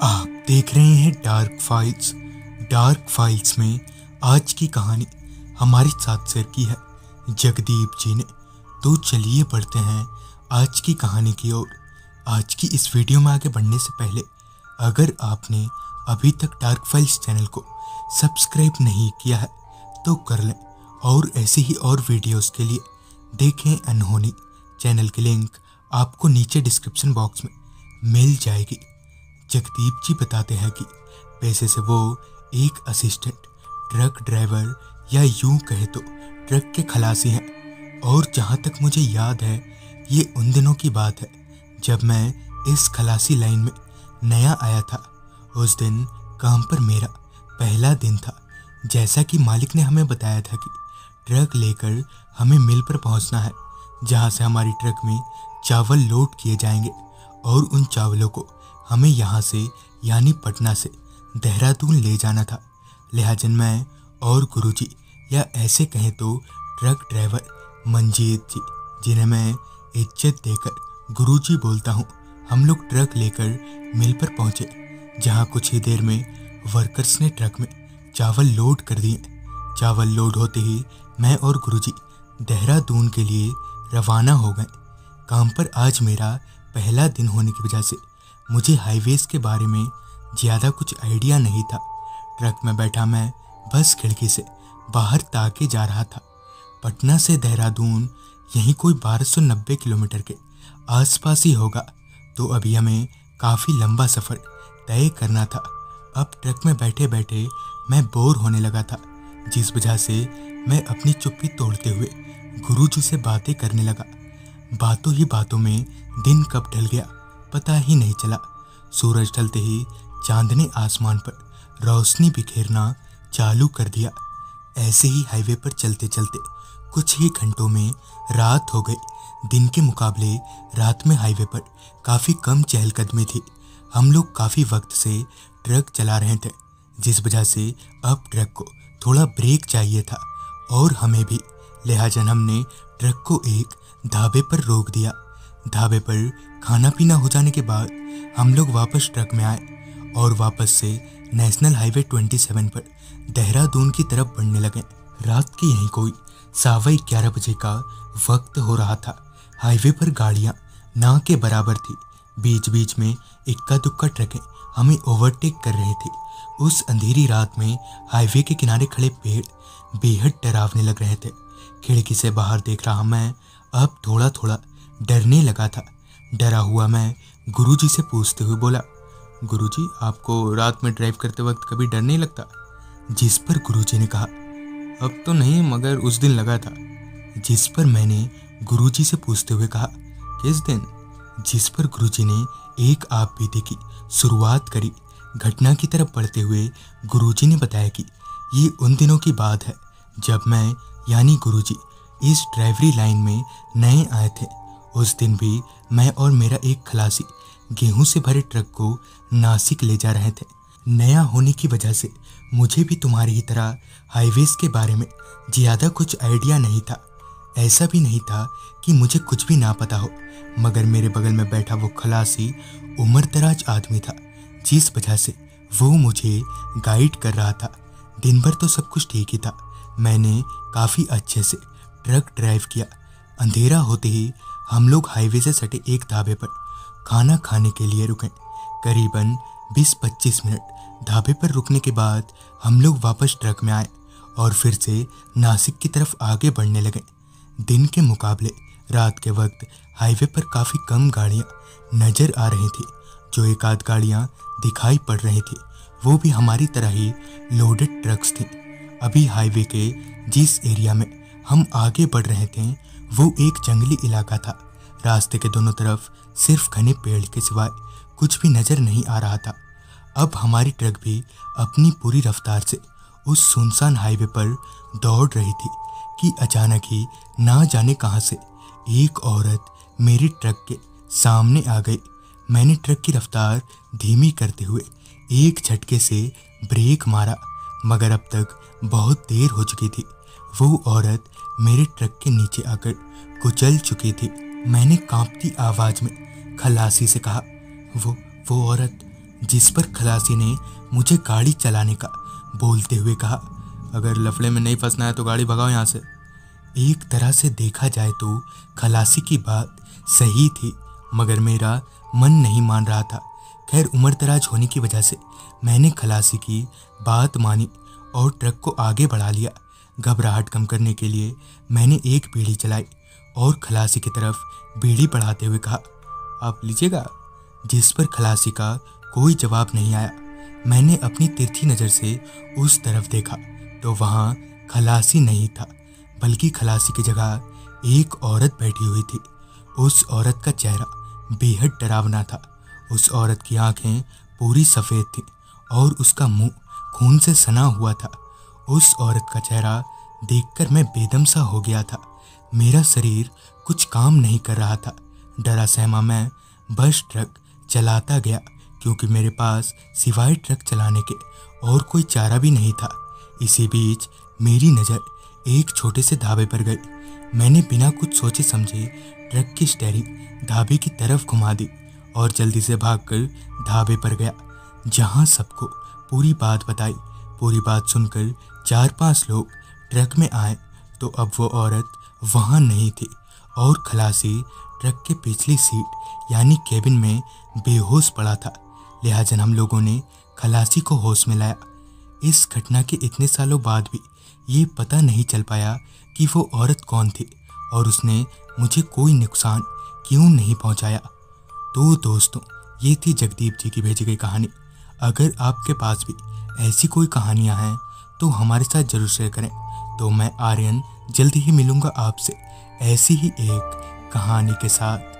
आप देख रहे हैं डार्क फाइल्स। डार्क फाइल्स में आज की कहानी हमारे साथ शेयर की है जगदीप जी ने। तो चलिए बढ़ते हैं आज की कहानी की ओर। आज की इस वीडियो में आगे बढ़ने से पहले अगर आपने अभी तक डार्क फाइल्स चैनल को सब्सक्राइब नहीं किया है तो कर लें, और ऐसे ही और वीडियोस के लिए देखें अनहोनी। चैनल की लिंक आपको नीचे डिस्क्रिप्शन बॉक्स में मिल जाएगी। जगदीप जी बताते हैं कि पैसे से वो एक असिस्टेंट ट्रक ड्राइवर या यूं कहे तो ट्रक के खलासी हैं। और जहां तक मुझे याद है ये उन दिनों की बात है जब मैं इस खलासी लाइन में नया आया था। उस दिन काम पर मेरा पहला दिन था। जैसा कि मालिक ने हमें बताया था कि ट्रक लेकर हमें मिल पर पहुंचना है, जहां से हमारी ट्रक में चावल लोड किए जाएंगे और उन चावलों को हमें यहाँ से यानी पटना से देहरादून ले जाना था। लिहाजन मैं और गुरुजी, या ऐसे कहें तो ट्रक ड्राइवर मंजीत जी, जिन्हें मैं इज्जत देकर गुरुजी बोलता हूँ, हम लोग ट्रक लेकर मिल पर पहुँचे, जहाँ कुछ ही देर में वर्कर्स ने ट्रक में चावल लोड कर दिए। चावल लोड होते ही मैं और गुरुजी देहरादून के लिए रवाना हो गए। काम पर आज मेरा पहला दिन होने की वजह से मुझे हाईवेज के बारे में ज़्यादा कुछ आइडिया नहीं था। ट्रक में बैठा मैं बस खिड़की से बाहर ताके जा रहा था। पटना से देहरादून यहीं कोई 1290 किलोमीटर के आसपास ही होगा, तो अभी हमें काफ़ी लंबा सफ़र तय करना था। अब ट्रक में बैठे बैठे मैं बोर होने लगा था, जिस वजह से मैं अपनी चुप्पी तोड़ते हुए गुरुजी से बातें करने लगा। बातों ही बातों में दिन कब ढल गया पता ही नहीं चला। सूरज ढलते ही चांद ने आसमान पर रोशनी बिखेरना चालू कर दिया। ऐसे ही हाईवे पर चलते चलते कुछ ही घंटों में रात हो गई। दिन के मुकाबले रात में हाईवे पर काफ़ी कम चहलकदमी थी। हम लोग काफ़ी वक्त से ट्रक चला रहे थे, जिस वजह से अब ट्रक को थोड़ा ब्रेक चाहिए था, और हमें भी। लिहाजा हमने ट्रक को एक ढाबे पर रोक दिया। ढाबे पर खाना पीना हो जाने के बाद हम लोग वापस ट्रक में आए और वापस से नेशनल हाईवे 27 पर देहरादून की तरफ बढ़ने लगे। रात के यहीं कोई 11:15 बजे का वक्त हो रहा था। हाईवे पर गाड़ियां ना के बराबर थी। बीच बीच में इक्का दुक्का ट्रकें हमें ओवरटेक कर रही थी। उस अंधेरी रात में हाईवे के किनारे खड़े पेड़ बेहद डरावने लग रहे थे। खिड़की से बाहर देख रहा मैं अब थोड़ा थोड़ा डरने लगा था। डरा हुआ मैं गुरुजी से पूछते हुए बोला, गुरुजी, आपको रात में ड्राइव करते वक्त कभी डर नहीं लगता? जिस पर गुरुजी ने कहा, अब तो नहीं, मगर उस दिन लगा था। जिस पर मैंने गुरुजी से पूछते हुए कहा, किस दिन? जिस पर गुरुजी ने एक आप बीते की शुरुआत करी। घटना की तरफ बढ़ते हुए गुरुजी ने बताया कि ये उन दिनों की बात है जब मैं यानी गुरुजी इस ड्राइवरी लाइन में नए आए थे। उस दिन भी मैं और मेरा एक खलासी गेहूं से भरे ट्रक को नासिक ले जा रहे थे। नया होने की वजह से मुझे भी तुम्हारी ही तरह हाईवेज के बारे में ज़्यादा कुछ आइडिया नहीं था। ऐसा भी नहीं था कि मुझे कुछ भी ना पता हो, मगर मेरे बगल में बैठा वो खलासी उम्रदराज आदमी था, जिस वजह से वो मुझे गाइड कर रहा था। दिन भर तो सब कुछ ठीक ही था। मैंने काफ़ी अच्छे से ट्रक ड्राइव किया। अंधेरा होते ही हम लोग हाईवे से सटे एक ढाबे पर खाना खाने के लिए रुके। करीबन 20-25 मिनट ढाबे पर रुकने के बाद हम लोग वापस ट्रक में आए और फिर से नासिक की तरफ आगे बढ़ने लगे। दिन के मुकाबले रात के वक्त हाईवे पर काफ़ी कम गाड़ियाँ नज़र आ रही थी। जो एक आध गाड़ियाँ दिखाई पड़ रही थी वो भी हमारी तरह ही लोडेड ट्रक्स थी। अभी हाईवे के जिस एरिया में हम आगे बढ़ रहे थे वो एक जंगली इलाका था। रास्ते के दोनों तरफ सिर्फ घने पेड़ के सिवाय कुछ भी नज़र नहीं आ रहा था। अब हमारी ट्रक भी अपनी पूरी रफ्तार से उस सुनसान हाईवे पर दौड़ रही थी कि अचानक ही ना जाने कहां से एक औरत मेरी ट्रक के सामने आ गई। मैंने ट्रक की रफ्तार धीमी करते हुए एक झटके से ब्रेक मारा, मगर अब तक बहुत देर हो चुकी थी। वो औरत मेरे ट्रक के नीचे आकर कुचल चुकी थी। मैंने कांपती आवाज में खलासी से कहा, वो औरत जिस पर खलासी ने मुझे गाड़ी चलाने का बोलते हुए कहा, अगर लफड़े में नहीं फंसना है तो गाड़ी भगाओ यहाँ से। एक तरह से देखा जाए तो खलासी की बात सही थी, मगर मेरा मन नहीं मान रहा था। खैर, उम्र दराज होने की वजह से मैंने खलासी की बात मानी और ट्रक को आगे बढ़ा लिया। घबराहट कम करने के लिए मैंने एक बीड़ी चलाई और खलासी की तरफ बीड़ी बढ़ाते हुए कहा, आप लीजिएगा। जिस पर खलासी का कोई जवाब नहीं आया। मैंने अपनी तिरछी नज़र से उस तरफ देखा तो वहाँ खलासी नहीं था, बल्कि खलासी की जगह एक औरत बैठी हुई थी। उस औरत का चेहरा बेहद डरावना था। उस औरत की आंखें पूरी सफ़ेद थीं और उसका मुंह खून से सना हुआ था। उस औरत का चेहरा देखकर मैं बेदम सा हो गया था। मेरा शरीर कुछ काम नहीं कर रहा था। डरा सहमा मैं बस ट्रक चलाता गया, क्योंकि मेरे पास सिवाय ट्रक चलाने के और कोई चारा भी नहीं था। इसी बीच मेरी नज़र एक छोटे से ढाबे पर गई। मैंने बिना कुछ सोचे समझे ट्रक की स्टीयरिंग ढाबे की तरफ घुमा दी और जल्दी से भागकर ढाबे पर गया, जहां सबको पूरी बात बताई। पूरी बात सुनकर 4-5 लोग ट्रक में आए तो अब वो औरत वहां नहीं थी और खलासी ट्रक के पिछली सीट यानी केबिन में बेहोश पड़ा था। लिहाजा हम लोगों ने खलासी को होश में लाया। इस घटना के इतने सालों बाद भी ये पता नहीं चल पाया कि वो औरत कौन थी और उसने मुझे कोई नुकसान क्यों नहीं पहुंचाया। तो दोस्तों, ये थी जगदीप जी की भेजी गई कहानी। अगर आपके पास भी ऐसी कोई कहानियां हैं तो हमारे साथ ज़रूर शेयर करें। तो मैं आर्यन जल्दी ही मिलूंगा आपसे ऐसी ही एक कहानी के साथ।